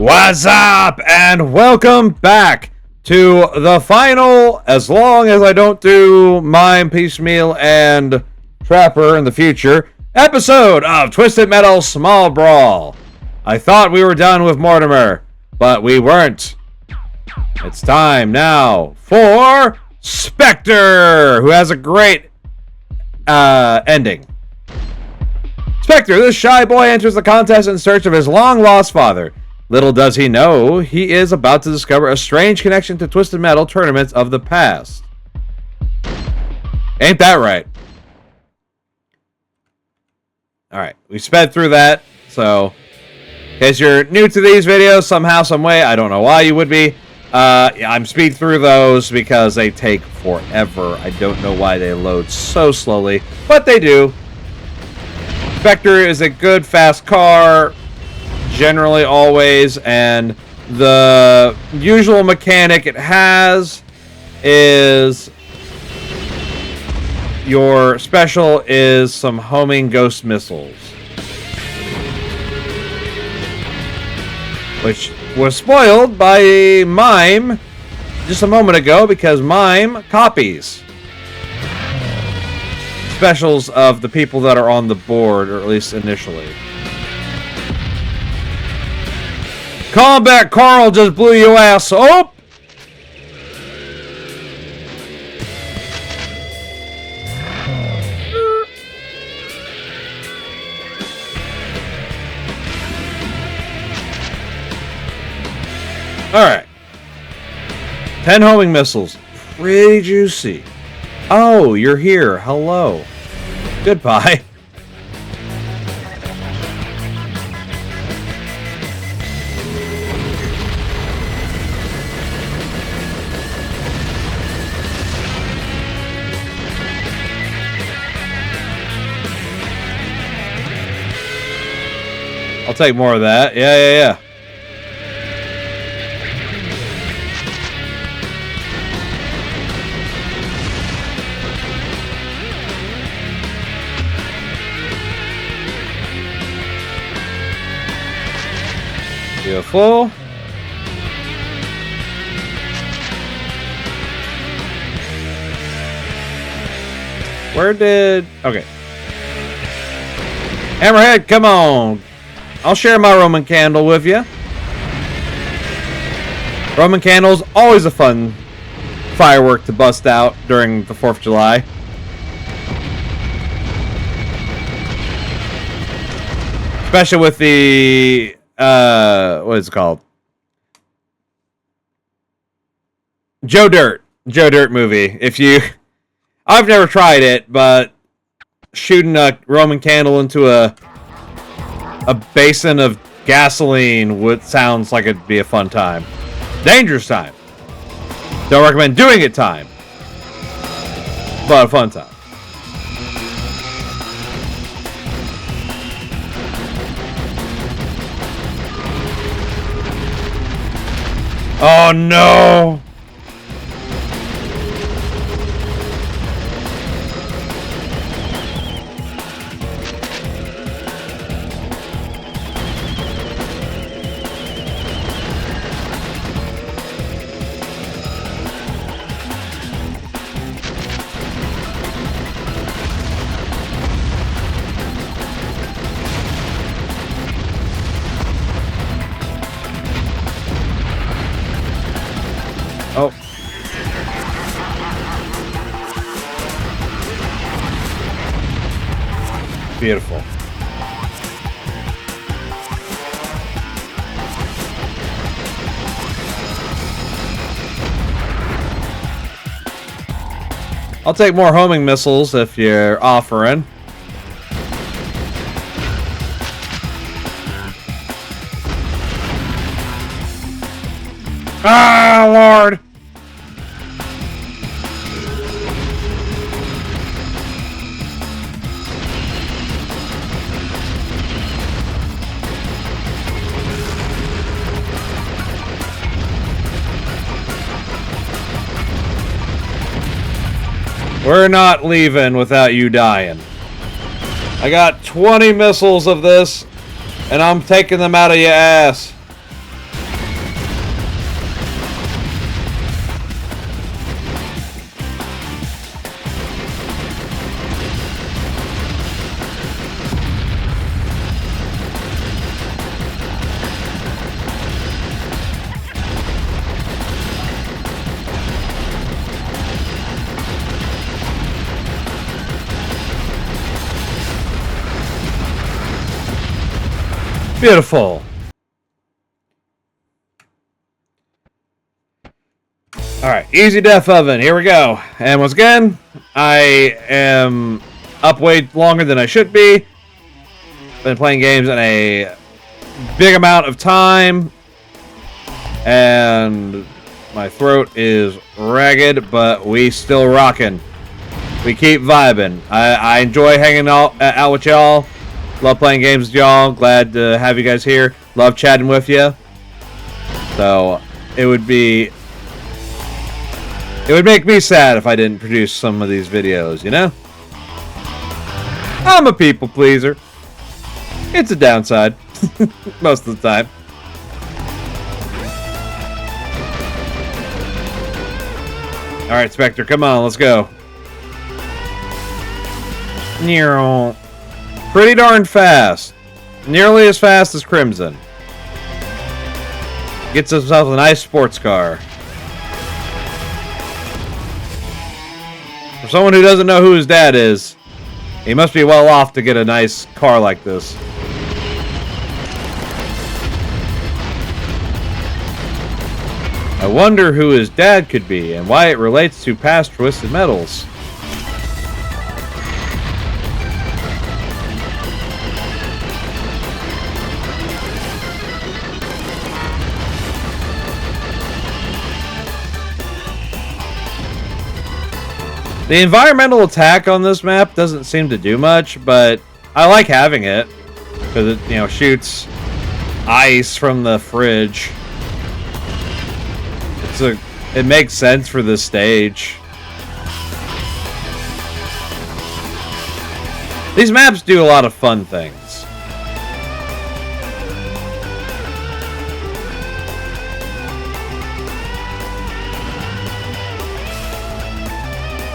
What's up, and welcome back to the final, as long as I don't do Mime, Piecemeal, and Trapper in the future, episode of Twisted Metal Small Brawl. I thought we were done with Mortimer, but we weren't. It's time now for Spectre, who has a great ending. Spectre, this shy boy, enters the contest in search of his long-lost father. Little does he know, he is about to discover a strange connection to Twisted Metal tournaments of the past. Ain't that right? Alright, we sped through that, so in case you're new to these videos somehow, some way, I don't know why you would be. I'm speed through those because they take forever. I don't know why they load so slowly, but they do. Spectre is a good, fast car, generally always, and the usual mechanic it has is your special is some homing ghost missiles, which was spoiled by Mime just a moment ago because Mime copies specials of the people that are on the board, or at least initially. Combat Carl just blew your ass up. Alright. 10 homing missiles. Pretty juicy. Oh, you're here. Hello. Goodbye. I'll take more of that. Yeah. Beautiful. Where did... Okay. Hammerhead, come on. I'll share my Roman candle with you. Roman candle's always a fun firework to bust out during the 4th of July. Especially with the, what is it called? Joe Dirt movie. If you... I've never tried it, but shooting a Roman candle into a basin of gasoline sounds like it'd be a fun time. Dangerous time. Don't recommend doing it time. But a fun time. Oh no! Oh. Beautiful. I'll take more homing missiles if you're offering. Ah, Lord! We're not leaving without you dying. I got 20 missiles of this, and I'm taking them out of your ass. Beautiful. Alright, easy death oven. Here we go. And once again, I am up way longer than I should be. Been playing games in a big amount of time. And my throat is ragged, but we still rocking. We keep vibing. I enjoy hanging out with y'all. Love playing games with y'all. Glad to have you guys here. Love chatting with you. So, it would make me sad if I didn't produce some of these videos, you know? I'm a people pleaser. It's a downside. Most of the time. Alright, Spectre, come on, let's go. Pretty darn fast. Nearly as fast as Crimson. Gets himself a nice sports car. For someone who doesn't know who his dad is, he must be well off to get a nice car like this. I wonder who his dad could be and why it relates to past Twisted Metals. The environmental attack on this map doesn't seem to do much, but I like having it because it, you know, shoots ice from the fridge. It makes sense for this stage. These maps do a lot of fun things.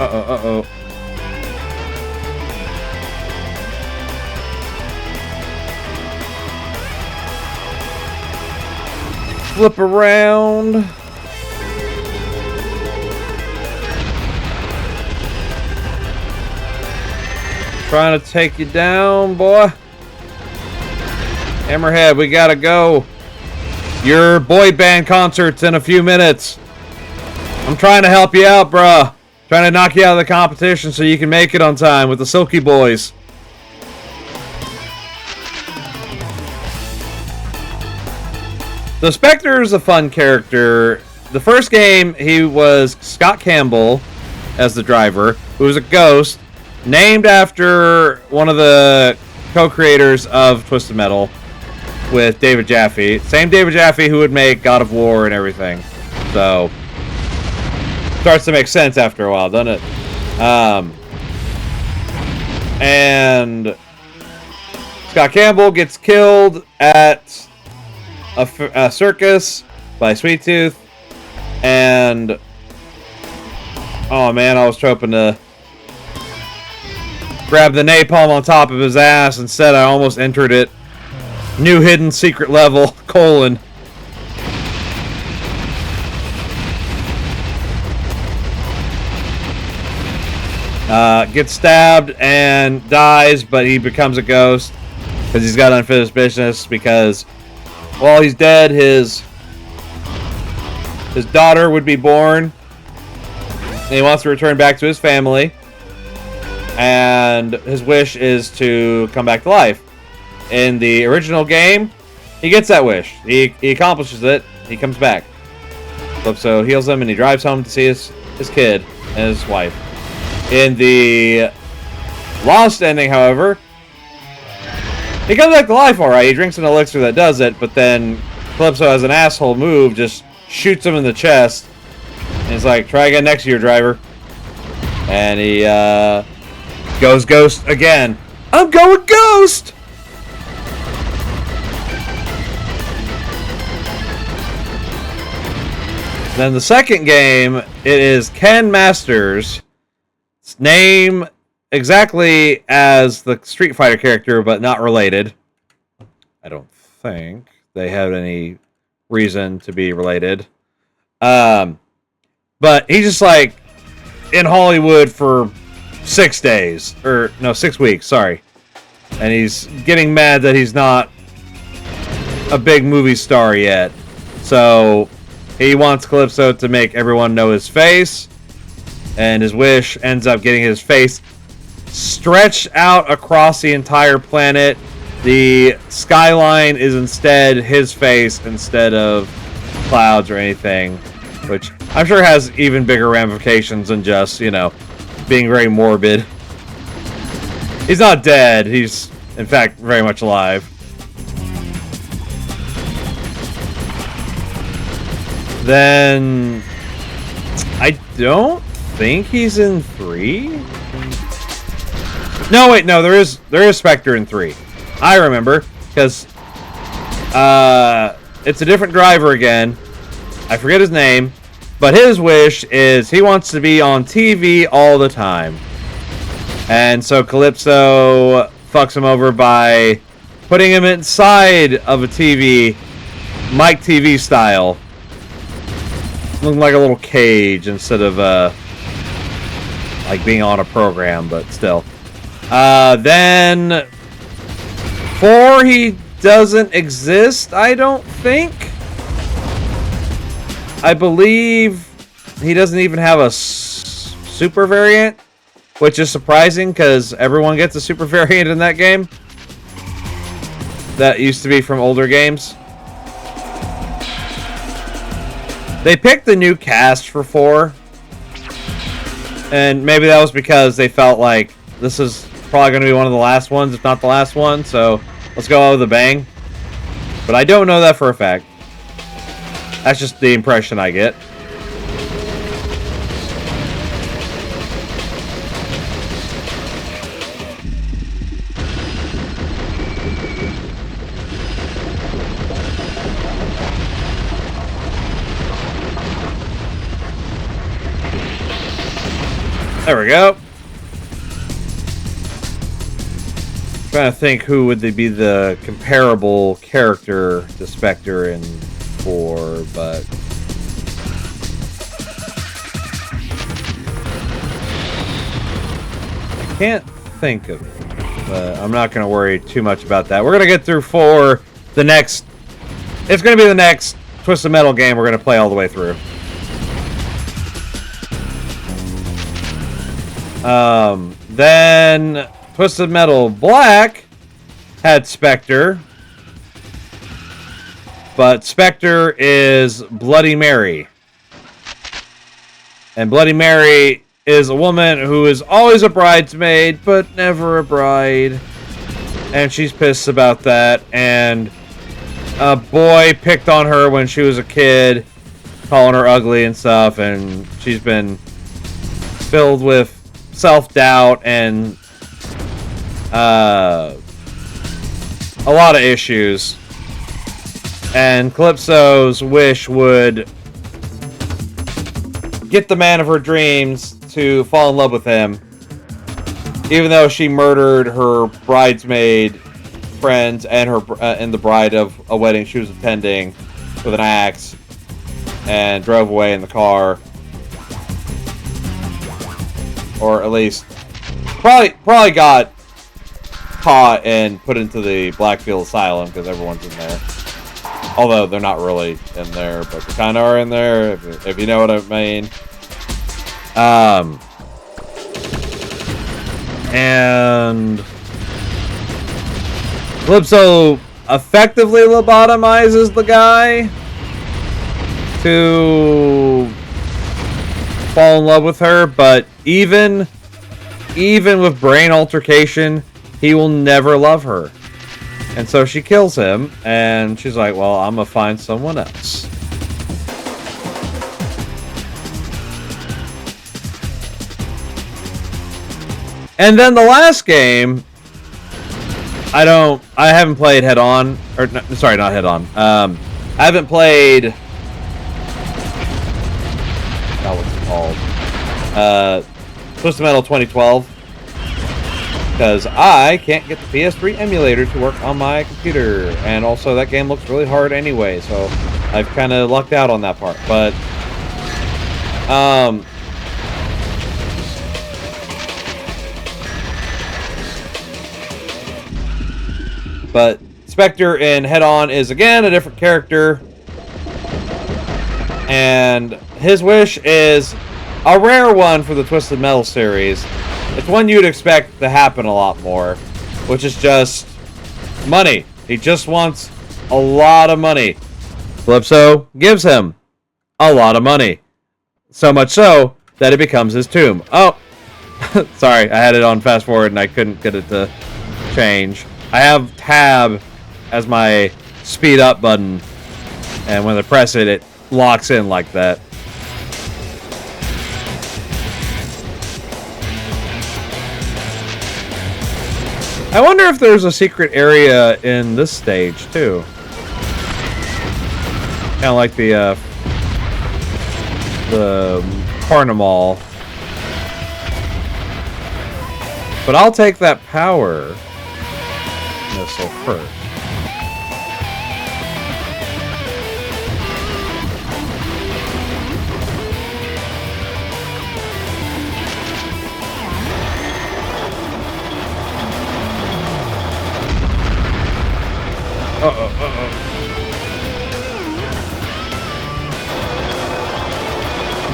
Uh-oh. Flip around. Trying to take you down, boy. Hammerhead, we gotta go. Your boy band concert's in a few minutes. I'm trying to help you out, bruh. Trying to knock you out of the competition so you can make it on time with the Silky Boys. The Spectre is a fun character. The first game, he was Scott Campbell as the driver, who was a ghost, named after one of the co-creators of Twisted Metal with David Jaffe. Same David Jaffe who would make God of War and everything. So, starts to make sense after a while, doesn't it? And Scott Campbell gets killed at a circus by Sweet Tooth, and oh man, I was hoping to grab the napalm on top of his ass. Instead, I almost entered it. New hidden secret level, : gets stabbed and dies, but he becomes a ghost because he's got unfinished business. Because while he's dead, his daughter would be born, and he wants to return back to his family. And his wish is to come back to life. In the original game, he gets that wish. He accomplishes it. He comes back. So heals him, and he drives home to see his kid and his wife. In the Lost ending, however, he comes back to life alright. He drinks an elixir that does it, but then Calypso, as an asshole move, just shoots him in the chest. And he's like, try again next year, driver. And he goes ghost again. I'm going ghost! Then the second game, it is Ken Masters. Name exactly as the Street Fighter character, but not related. I don't think they have any reason to be related. But he's just like in Hollywood for 6 days. Or, no, 6 weeks, sorry. And he's getting mad that he's not a big movie star yet. So he wants Calypso to make everyone know his face, and his wish ends up getting his face stretched out across the entire planet. The skyline is instead his face instead of clouds or anything, which I'm sure has even bigger ramifications than just, you know, being very morbid. He's not dead. He's, in fact, very much alive. Then I don't think he's in 3. No, wait, no, there is Spectre in 3. I remember, because it's a different driver again. I forget his name, but his wish is he wants to be on TV all the time. And so Calypso fucks him over by putting him inside of a TV, Mike TV style. Looking like a little cage instead of like being on a program, but still. Then 4, he doesn't exist, I don't think. I believe he doesn't even have a super variant, which is surprising because everyone gets a super variant in that game. That used to be from older games. They picked the new cast for 4, and maybe that was because they felt like this is probably going to be one of the last ones, if not the last one, so let's go with a bang. But I don't know that for a fact. That's just the impression I get. There we go. Trying to think who would be the comparable character to Spectre in 4, but I can't think of it. But I'm not going to worry too much about that. We're going to get through 4. The next, it's going to be the next Twisted Metal game we're going to play all the way through. Then Twisted Metal Black had Spectre, but Spectre is Bloody Mary. And Bloody Mary is a woman who is always a bridesmaid, but never a bride. And she's pissed about that. And a boy picked on her when she was a kid, calling her ugly and stuff. And she's been filled with self-doubt and a lot of issues. And Calypso's wish would get the man of her dreams to fall in love with him, even though she murdered her bridesmaid friends and her and the bride of a wedding she was attending with an axe, and drove away in the car. Or at least probably got caught and put into the Blackfield Asylum because everyone's in there. Although they're not really in there, but they kind of are in there, if you know what I mean. And Calypso effectively lobotomizes the guy to fall in love with her, but even with brain altercation, he will never love her. And so she kills him, and she's like, well, I'm gonna find someone else. And then the last game, I haven't played Head On, or sorry, not Head On. I haven't played, what's it called? Twisted Metal 2012. Because I can't get the PS3 emulator to work on my computer. And also that game looks really hard anyway, so I've kind of lucked out on that part. But Spectre in Head-On is again a different character. And his wish is a rare one for the Twisted Metal series. It's one you'd expect to happen a lot more, which is just money. He just wants a lot of money. Calypso gives him a lot of money. So much so that it becomes his tomb. Oh, sorry, I had it on fast forward and I couldn't get it to change. I have tab as my speed up button, and when I press it, it locks in like that. I wonder if there's a secret area in this stage too. Kind of like the Carnival. But I'll take that power missile first.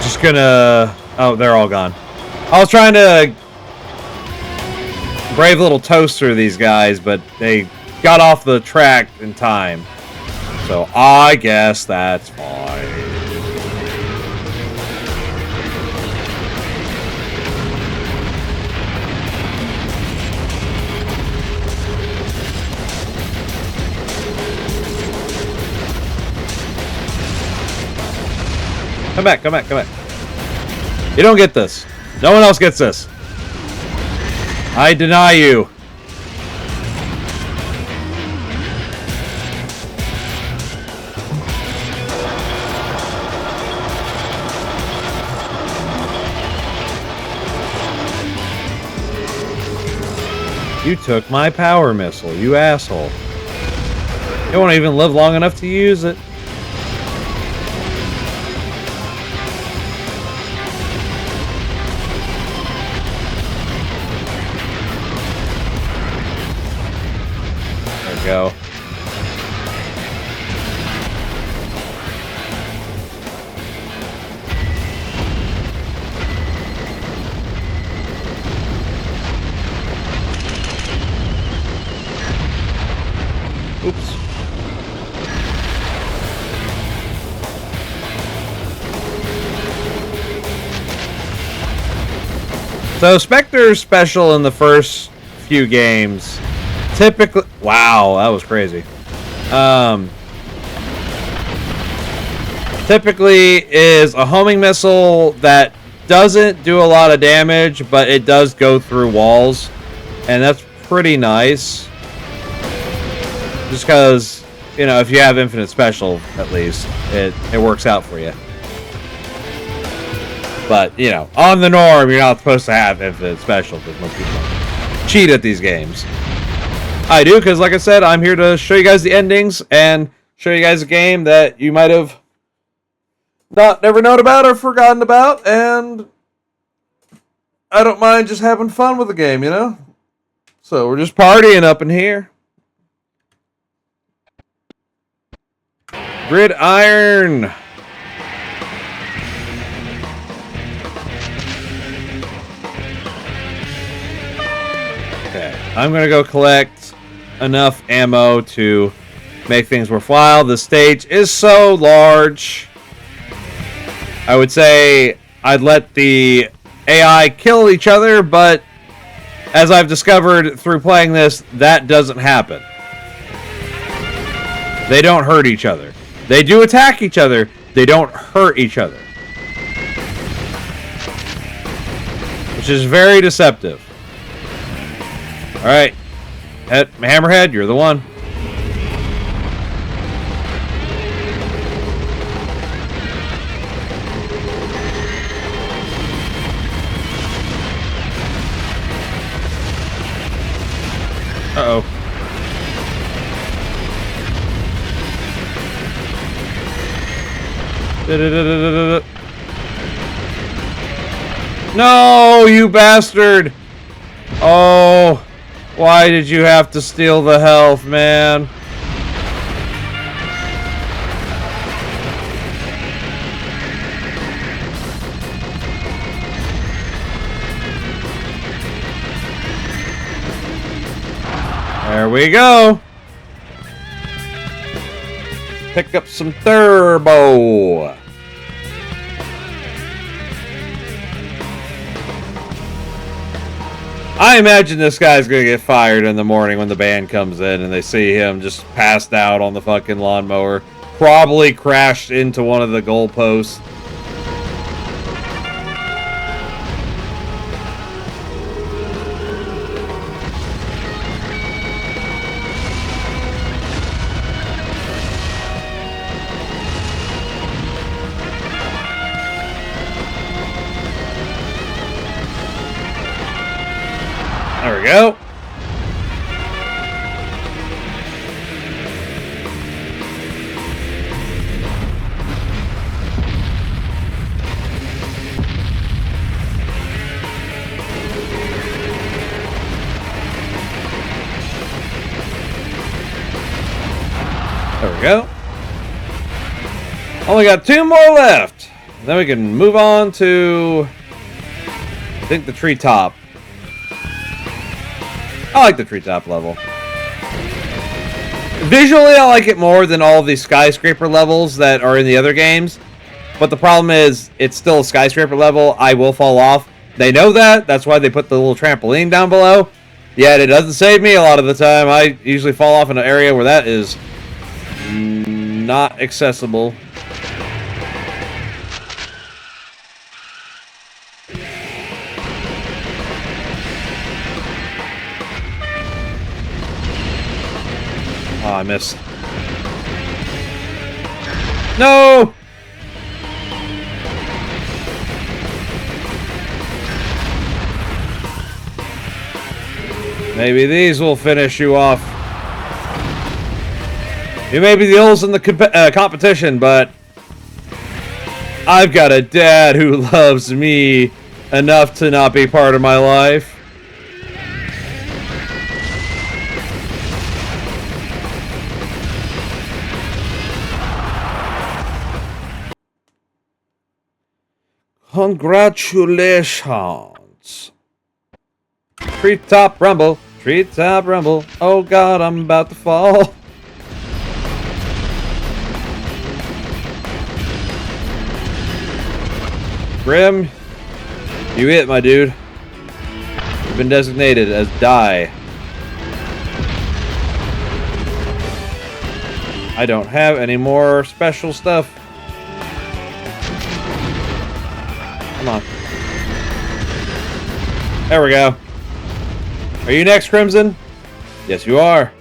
Just gonna... Oh, they're all gone. I was trying to brave little toaster these guys, but they got off the track in time. So I guess that's fine. Come back, come back, come back. You don't get this. No one else gets this. I deny you. You took my power missile, you asshole. You won't even live long enough to use it. Go. Oops. So Spectre's special in the first few games typically... Wow, that was crazy. Typically is a homing missile that doesn't do a lot of damage, but it does go through walls. And that's pretty nice. Just because, you know, if you have infinite special, at least, it works out for you. But, you know, on the norm, you're not supposed to have infinite special, because most people cheat at these games. I do, because like I said, I'm here to show you guys the endings and show you guys a game that you might have never known about or forgotten about, and I don't mind just having fun with the game, you know? So we're just partying up in here. Gridiron! Okay, I'm gonna go collect enough ammo to make things worthwhile. The stage is so large. I would say I'd let the AI kill each other, but as I've discovered through playing this, that doesn't happen. They don't hurt each other. They do attack each other. They don't hurt each other. Which is very deceptive. Alright. Hammerhead, you're the one. Uh-oh. No, you bastard! Oh, why did you have to steal the health, man? There we go. Pick up some turbo. I imagine this guy's gonna get fired in the morning when the band comes in and they see him just passed out on the fucking lawnmower. Probably crashed into one of the goalposts. There we go. There we go. Only got 2 more left. Then we can move on to, I think, the treetop. I like the treetop level. Visually, I like it more than all the skyscraper levels that are in the other games. But the problem is, it's still a skyscraper level. I will fall off. They know that. That's why they put the little trampoline down below. Yet it doesn't save me a lot of the time. I usually fall off in an area where that is not accessible. Oh, I missed. No! Maybe these will finish you off. You may be the oldest in the competition, but I've got a dad who loves me enough to not be part of my life. Congratulations. Treetop rumble. Treetop rumble. Oh god, I'm about to fall. Grim, you hit, my dude. You've been designated as die. I don't have any more special stuff. Come on. There we go. Are you next, Crimson? Yes, you are.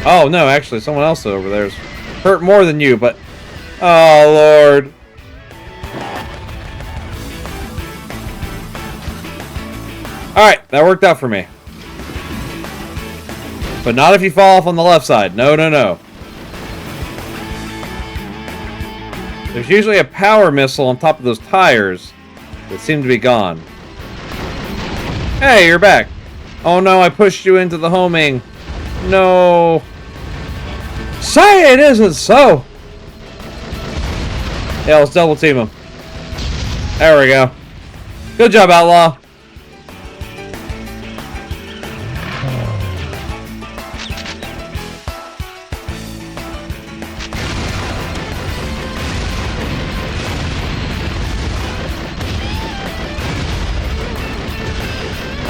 Oh, no, actually, someone else over there is hurt more than you, but... Oh, Lord. Alright, that worked out for me. But not if you fall off on the left side. No, no, no. There's usually a power missile on top of those tires that seem to be gone. Hey, you're back. Oh no, I pushed you into the homing. No. Say it isn't so. Yeah, let's double team him. There we go. Good job, Outlaw.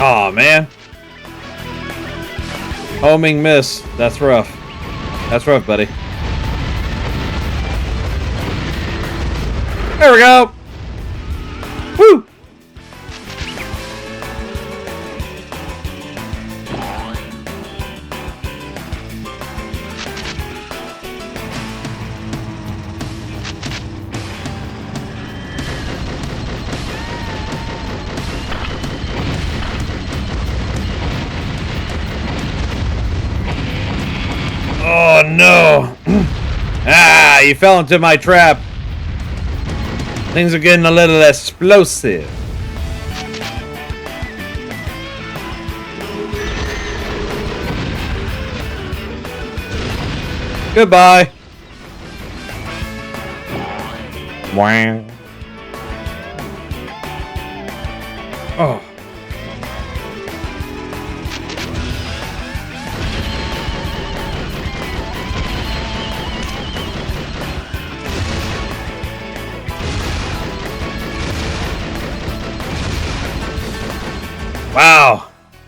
Aw, oh, man. Homing miss. That's rough. That's rough, buddy. There we go. Woo! Oh no! Ah, you fell into my trap. Things are getting a little explosive. Goodbye. Wow. Oh.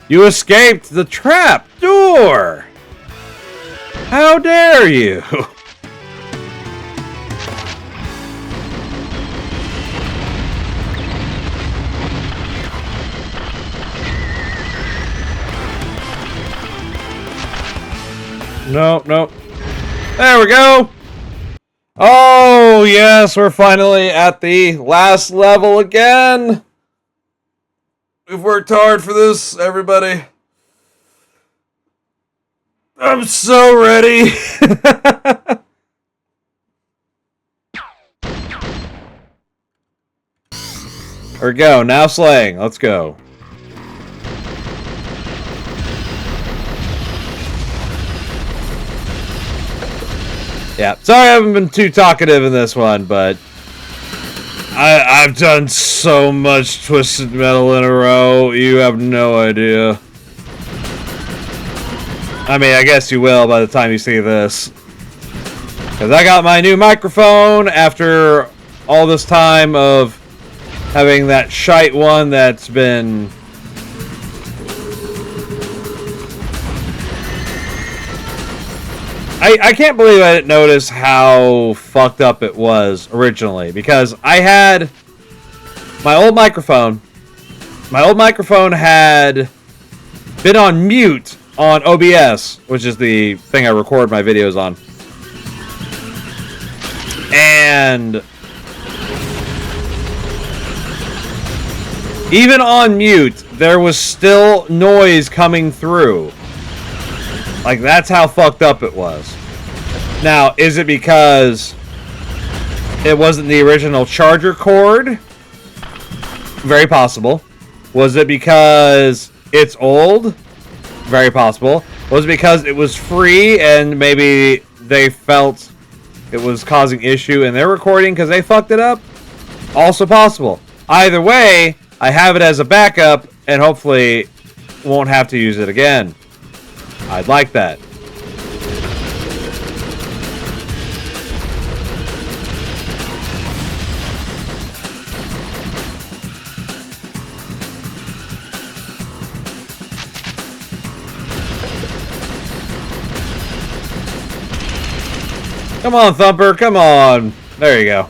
You escaped the trap door! How dare you! No, no. There we go! Oh, yes, we're finally at the last level again! We've worked hard for this, everybody. I'm so ready! There we go, now slaying. Let's go. Yeah, sorry I haven't been too talkative in this one, but I've done so much Twisted Metal in a row, you have no idea. I mean, I guess you will by the time you see this. Because I got my new microphone after all this time of having that shite one that's been... I can't believe I didn't notice how fucked up it was originally, because I had my old microphone. My old microphone had been on mute on OBS, which is the thing I record my videos on. And even on mute, there was still noise coming through. Like, that's how fucked up it was. Now, is it because it wasn't the original charger cord? Very possible. Was it because it's old? Very possible. Was it because it was free and maybe they felt it was causing issue in their recording because they fucked it up? Also possible. Either way, I have it as a backup and hopefully won't have to use it again. I'd like that. Come on, Thumper, come on. There you go.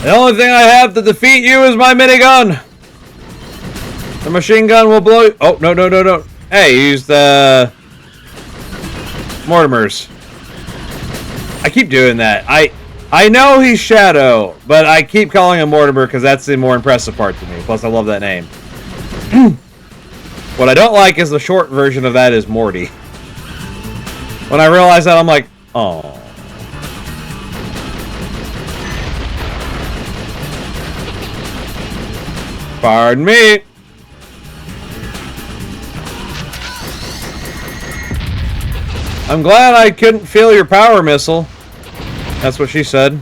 The only thing I have to defeat you is my minigun. The machine gun will blow you. Oh, no, no, no, no. Hey, use the Mortimer's. I keep doing that. I know he's Shadow, but I keep calling him Mortimer because that's the more impressive part to me. Plus, I love that name. What I don't like is the short version of that is Morty. When I realize that, I'm like, oh. Pardon me. I'm glad I couldn't feel your power missile. That's what she said.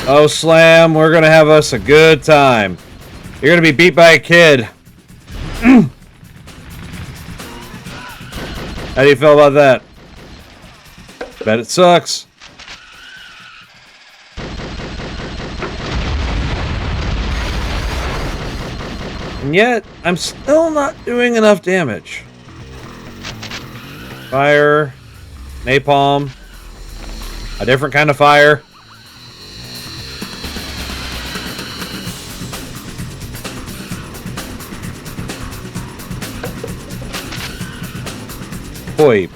Oh, Slam, we're gonna have us a good time. You're gonna be beat by a kid. How do you feel about that? Bet it sucks. And yet, I'm still not doing enough damage. Fire. Napalm. A different kind of fire. Boy.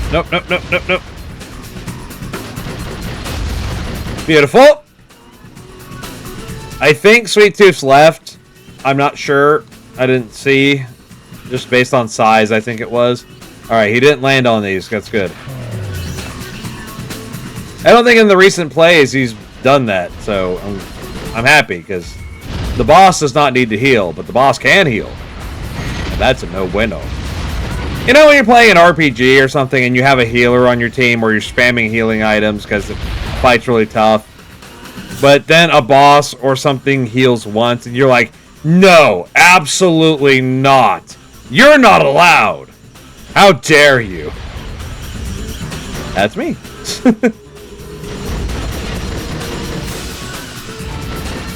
Nope, nope, nope, nope, nope. Beautiful. I think Sweet Tooth's left. I'm not sure. I didn't see. Just based on size, I think it was. Alright, he didn't land on these. That's good. I don't think in the recent plays he's done that, so I'm happy, because the boss does not need to heal, but the boss can heal. that's a no bueno. You know when you're playing an RPG or something and you have a healer on your team or you're spamming healing items because the fight's really tough, but then a boss or something heals once and you're like, no, absolutely not. You're not allowed. How dare you? That's me.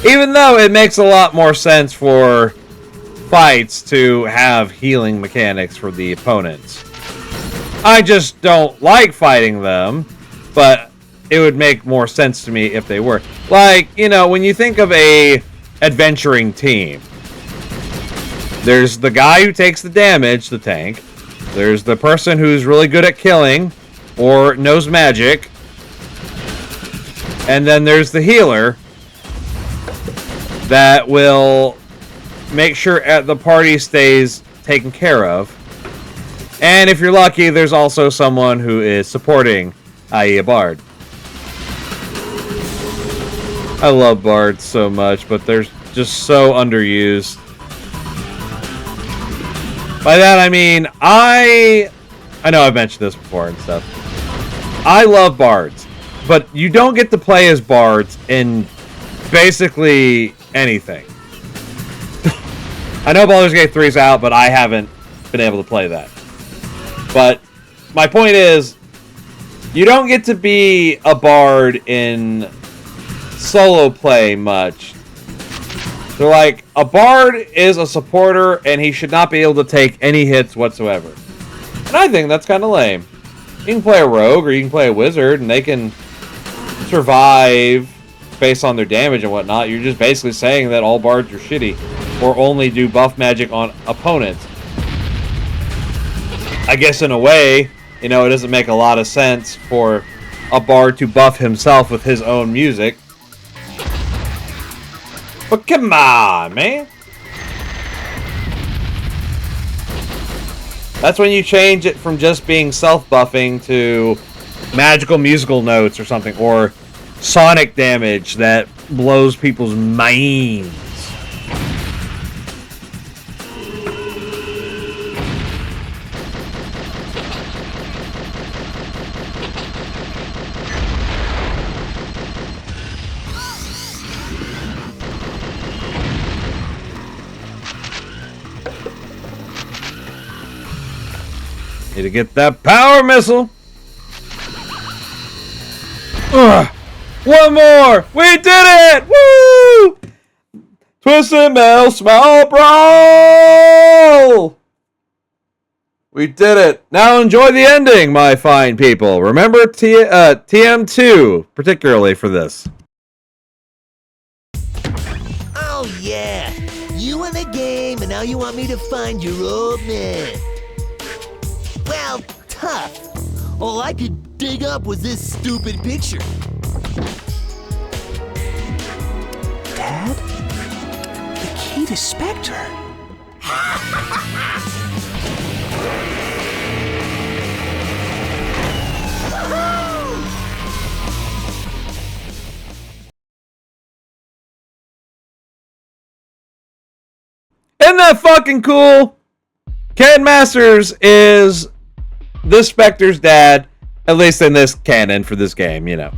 Even though it makes a lot more sense for fights to have healing mechanics for the opponents. I just don't like fighting them, but it would make more sense to me if they were. Like, you know, when you think of a adventuring team, there's the guy who takes the damage, the tank. There's the person who's really good at killing or knows magic. And then there's the healer that will make sure the party stays taken care of. And if you're lucky, there's also someone who is supporting, i.e. a bard. I love bards so much, but they're just so underused. By that I mean, I know I've mentioned this before and stuff. I love bards, but you don't get to play as bards in basically anything. I know Baldur's Gate 3's out, but I haven't been able to play that. But my point is, you don't get to be a bard in solo play much. So like, a bard is a supporter and he should not be able to take any hits whatsoever. And I think that's kind of lame. You can play a rogue or you can play a wizard and they can survive based on their damage and whatnot. You're just basically saying that all bards are shitty or only do buff magic on opponents. I guess in a way, you know, it doesn't make a lot of sense for a bard to buff himself with his own music. But come on, man. That's when you change it from just being self-buffing to magical musical notes or something, or sonic damage that blows people's minds. Need to get that power missile. Ugh. One more! We did it! Woo! Twisted Metal Small Brawl! We did it. Now enjoy the ending, my fine people. Remember TM2, particularly for this. Oh yeah, you in the game, and now you want me to find your old man. Well, tough. All I could dig up was this stupid picture. Dad? The key to Spectre? Isn't that fucking cool? Ken Masters is this Spectre's dad, at least in this canon for this game, you know.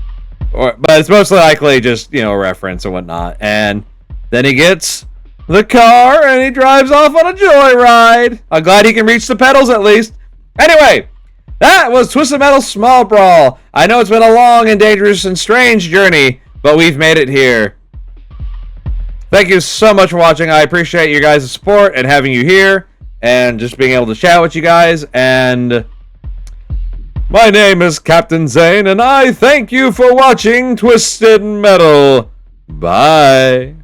But it's most likely just, you know, a reference and whatnot. And then he gets the car and he drives off on a joyride. I'm glad he can reach the pedals at least. Anyway, that was Twisted Metal Small Brawl. I know it's been a long and dangerous and strange journey, but we've made it here. Thank you so much for watching. I appreciate you guys' support and having you here and just being able to chat with you guys. And my name is Captain Zane, and I thank you for watching Twisted Metal. Bye.